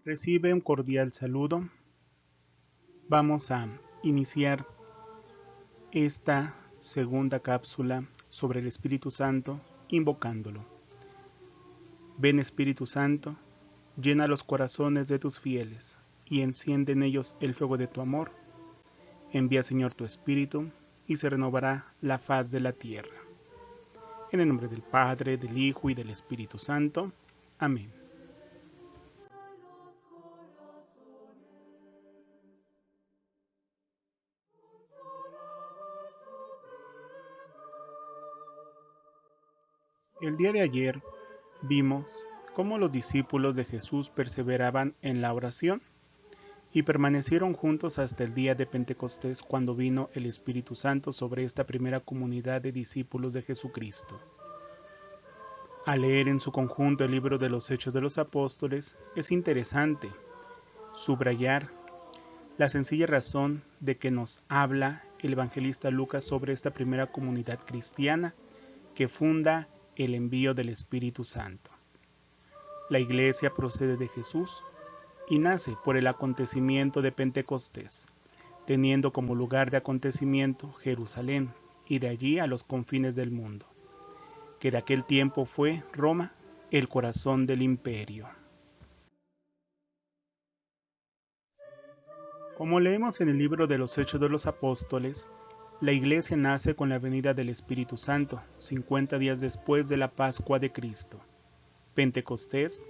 Recibe un cordial saludo. Vamos a iniciar esta segunda cápsula sobre el Espíritu Santo invocándolo. Ven Espíritu Santo, llena los corazones de tus fieles y enciende en ellos el fuego de tu amor. Envía Señor tu Espíritu y se renovará la faz de la tierra. En el nombre del Padre, del Hijo y del Espíritu Santo. Amén. El día de ayer vimos cómo los discípulos de Jesús perseveraban en la oración y permanecieron juntos hasta el día de Pentecostés, cuando vino el Espíritu Santo sobre esta primera comunidad de discípulos de Jesucristo. Al leer en su conjunto el libro de los Hechos de los Apóstoles, es interesante subrayar la sencilla razón de que nos habla el evangelista Lucas sobre esta primera comunidad cristiana que funda el envío del Espíritu Santo. La Iglesia procede de Jesús y nace por el acontecimiento de Pentecostés, teniendo como lugar de acontecimiento Jerusalén y de allí a los confines del mundo, que de aquel tiempo fue Roma el corazón del imperio. Como leemos en el libro de los Hechos de los Apóstoles, la Iglesia nace con la venida del Espíritu Santo, 50 días después de la Pascua de Cristo. Pentecostés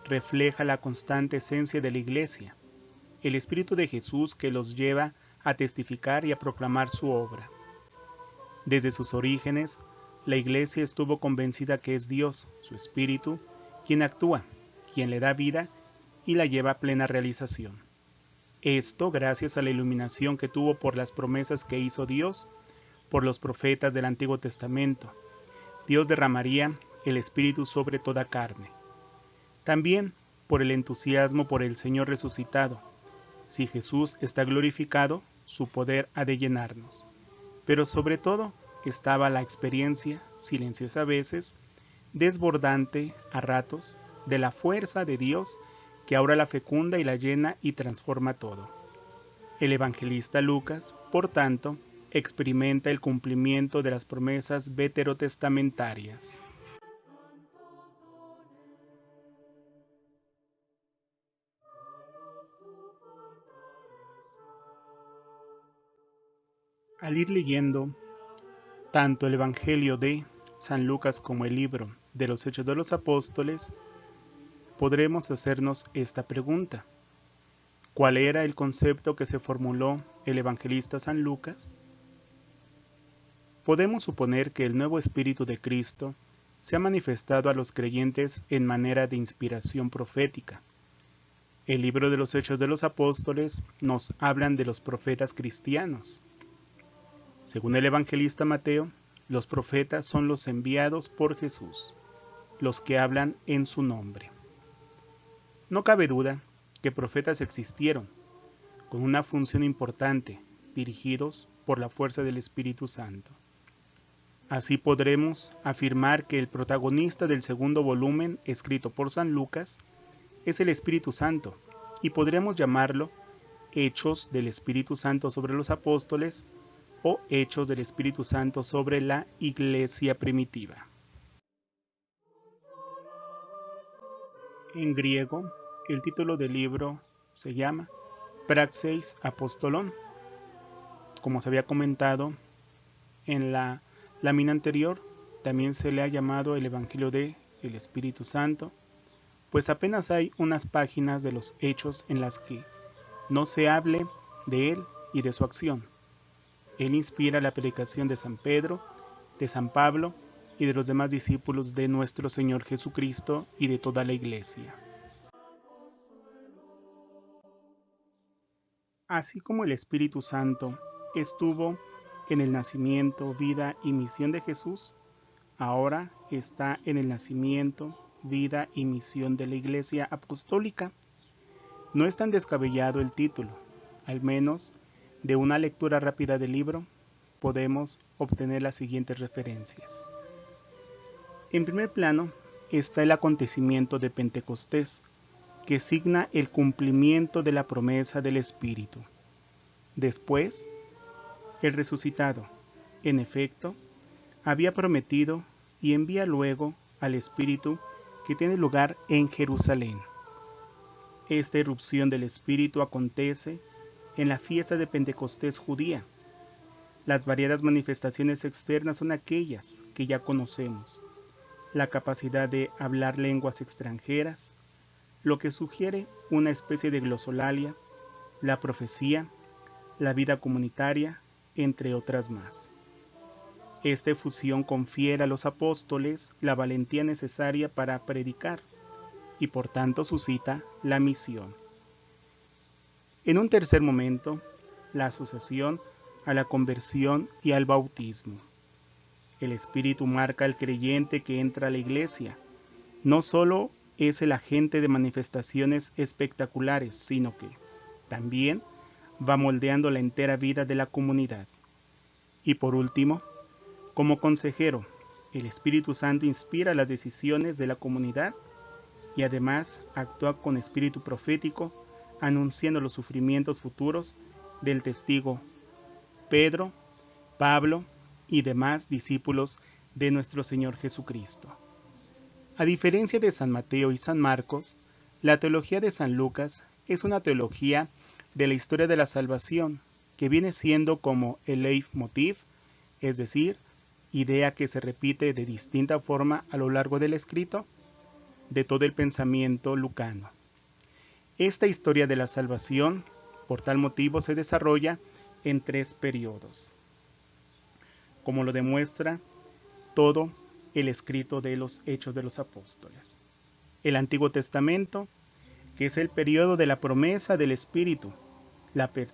refleja la constante esencia de la Iglesia, el Espíritu de Jesús que los lleva a testificar y a proclamar su obra. Desde sus orígenes, la Iglesia estuvo convencida que es Dios, su Espíritu, quien actúa, quien le da vida y la lleva a plena realización. Esto gracias a la iluminación que tuvo por las promesas que hizo Dios por los profetas del Antiguo Testamento. Dios derramaría el Espíritu sobre toda carne. También por el entusiasmo por el Señor resucitado. Si Jesús está glorificado, su poder ha de llenarnos. Pero sobre todo estaba la experiencia, silenciosa a veces, desbordante a ratos, de la fuerza de Dios que ahora la fecunda y la llena y transforma todo. El evangelista Lucas, por tanto, experimenta el cumplimiento de las promesas veterotestamentarias. Al ir leyendo tanto el Evangelio de San Lucas como el libro de los Hechos de los Apóstoles, podremos hacernos esta pregunta. ¿Cuál era el concepto que se formuló el evangelista San Lucas? Podemos suponer que el nuevo Espíritu de Cristo se ha manifestado a los creyentes en manera de inspiración profética. El libro de los Hechos de los Apóstoles nos hablan de los profetas cristianos. Según el evangelista Mateo, los profetas son los enviados por Jesús, los que hablan en su nombre. No cabe duda que profetas existieron, con una función importante, dirigidos por la fuerza del Espíritu Santo. Así podremos afirmar que el protagonista del segundo volumen, escrito por San Lucas, es el Espíritu Santo, y podremos llamarlo Hechos del Espíritu Santo sobre los apóstoles o Hechos del Espíritu Santo sobre la Iglesia primitiva. En griego, el título del libro se llama Praxeis Apostolon. Como se había comentado en la lámina anterior, también se le ha llamado el Evangelio del Espíritu Santo, pues apenas hay unas páginas de los Hechos en las que no se hable de él y de su acción. Él inspira la predicación de San Pedro, de San Pablo y de los demás discípulos de nuestro Señor Jesucristo y de toda la Iglesia. Así como el Espíritu Santo estuvo en el nacimiento, vida y misión de Jesús, ahora está en el nacimiento, vida y misión de la Iglesia Apostólica. No es tan descabellado el título, al menos de una lectura rápida del libro podemos obtener las siguientes referencias. En primer plano, está el acontecimiento de Pentecostés, que signa el cumplimiento de la promesa del Espíritu. Después, el resucitado, en efecto, había prometido y envía luego al Espíritu que tiene lugar en Jerusalén. Esta irrupción del Espíritu acontece en la fiesta de Pentecostés judía. Las variadas manifestaciones externas son aquellas que ya conocemos: la capacidad de hablar lenguas extranjeras, lo que sugiere una especie de glosolalia, la profecía, la vida comunitaria, entre otras más. Esta efusión confiere a los apóstoles la valentía necesaria para predicar y por tanto suscita la misión. En un tercer momento, la asociación a la conversión y al bautismo. El Espíritu marca al creyente que entra a la iglesia. No solo es el agente de manifestaciones espectaculares, sino que también va moldeando la entera vida de la comunidad. Y por último, como consejero, el Espíritu Santo inspira las decisiones de la comunidad y además actúa con espíritu profético, anunciando los sufrimientos futuros del testigo Pedro, Pablo y demás discípulos de nuestro Señor Jesucristo. A diferencia de San Mateo y San Marcos, la teología de San Lucas es una teología de la historia de la salvación, que viene siendo como el leitmotiv, es decir, idea que se repite de distinta forma a lo largo del escrito, de todo el pensamiento lucano. Esta historia de la salvación, por tal motivo, se desarrolla en 3 periodos, como lo demuestra todo el escrito de los Hechos de los Apóstoles. El Antiguo Testamento, que es el periodo de la promesa del Espíritu.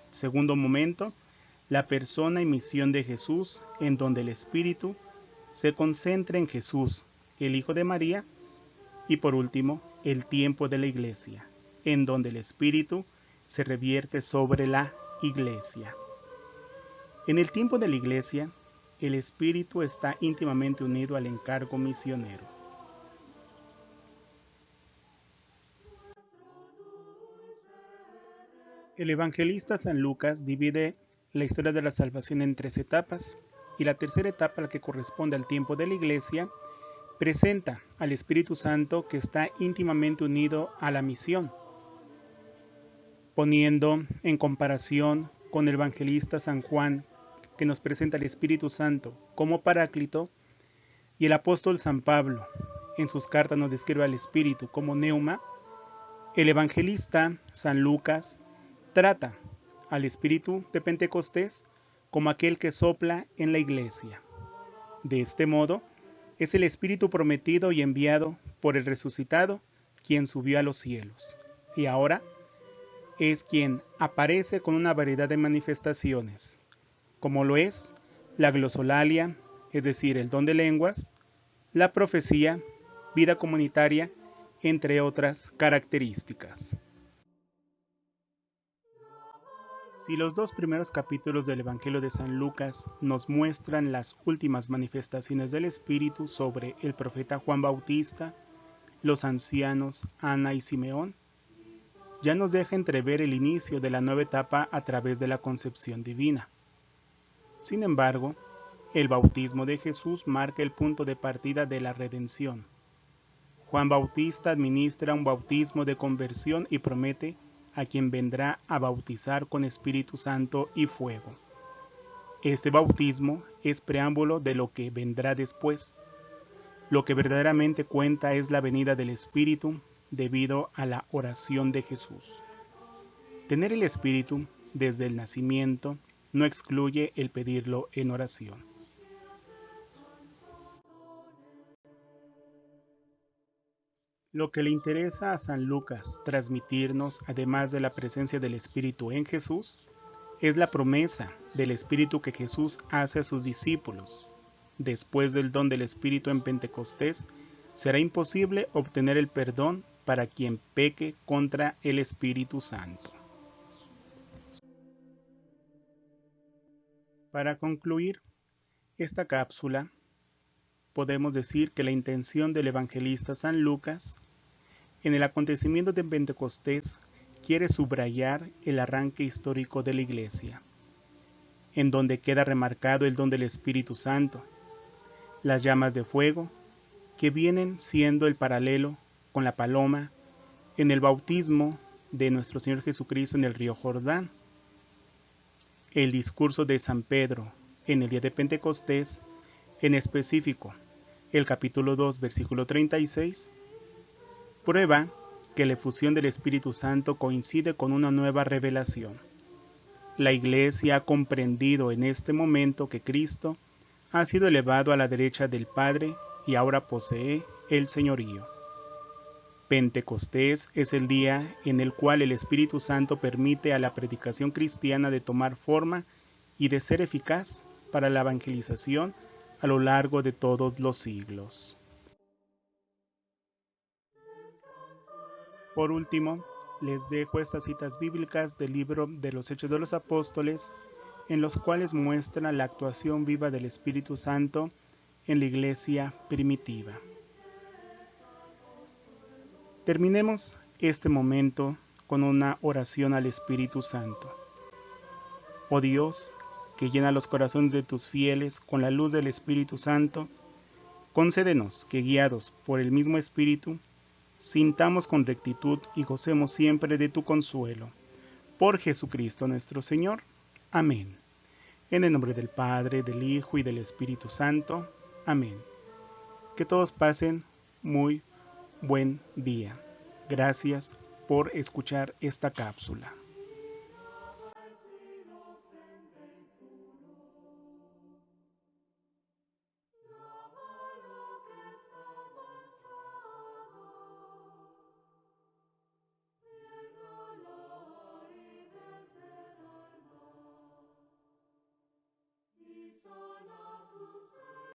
Segundo momento, la persona y misión de Jesús, en donde el Espíritu se concentra en Jesús, el Hijo de María. Y por último, el tiempo de la Iglesia, en donde el Espíritu se revierte sobre la Iglesia. En el tiempo de la Iglesia, el Espíritu está íntimamente unido al encargo misionero. El evangelista San Lucas divide la historia de la salvación en 3 etapas, y la tercera etapa, la que corresponde al tiempo de la Iglesia, presenta al Espíritu Santo que está íntimamente unido a la misión, poniendo en comparación con el evangelista San Juan, que nos presenta al Espíritu Santo como Paráclito, y el apóstol San Pablo, en sus cartas nos describe al Espíritu como Neuma. El evangelista San Lucas trata al Espíritu de Pentecostés como aquel que sopla en la Iglesia. De este modo, es el Espíritu prometido y enviado por el resucitado, quien subió a los cielos, y ahora es quien aparece con una variedad de manifestaciones, como lo es la glosolalia, es decir, el don de lenguas, la profecía, vida comunitaria, entre otras características. Si los 2 primeros capítulos del Evangelio de San Lucas nos muestran las últimas manifestaciones del Espíritu sobre el profeta Juan Bautista, los ancianos Ana y Simeón, ya nos deja entrever el inicio de la nueva etapa a través de la concepción divina. Sin embargo, el bautismo de Jesús marca el punto de partida de la redención. Juan Bautista administra un bautismo de conversión y promete a quien vendrá a bautizar con Espíritu Santo y fuego. Este bautismo es preámbulo de lo que vendrá después. Lo que verdaderamente cuenta es la venida del Espíritu debido a la oración de Jesús. Tener el Espíritu desde el nacimiento no excluye el pedirlo en oración. Lo que le interesa a San Lucas transmitirnos, además de la presencia del Espíritu en Jesús, es la promesa del Espíritu que Jesús hace a sus discípulos. Después del don del Espíritu en Pentecostés, será imposible obtener el perdón para quien peque contra el Espíritu Santo. Para concluir esta cápsula, podemos decir que la intención del evangelista San Lucas en el acontecimiento de Pentecostés quiere subrayar el arranque histórico de la Iglesia, en donde queda remarcado el don del Espíritu Santo, las llamas de fuego, que vienen siendo el paralelo con la paloma en el bautismo de nuestro Señor Jesucristo en el río Jordán, el discurso de San Pedro en el día de Pentecostés, en específico el capítulo 2, versículo 36, prueba que la efusión del Espíritu Santo coincide con una nueva revelación. La Iglesia ha comprendido en este momento que Cristo ha sido elevado a la derecha del Padre y ahora posee el señorío. Pentecostés es el día en el cual el Espíritu Santo permite a la predicación cristiana de tomar forma y de ser eficaz para la evangelización a lo largo de todos los siglos. Por último, les dejo estas citas bíblicas del libro de los Hechos de los Apóstoles, en los cuales muestra la actuación viva del Espíritu Santo en la iglesia primitiva. Terminemos este momento con una oración al Espíritu Santo. Oh Dios, que llena los corazones de tus fieles con la luz del Espíritu Santo, concédenos que, guiados por el mismo Espíritu, sintamos con rectitud y gocemos siempre de tu consuelo. Por Jesucristo nuestro Señor. Amén. En el nombre del Padre, del Hijo y del Espíritu Santo. Amén. Que todos pasen muy buen día. Gracias por escuchar esta cápsula.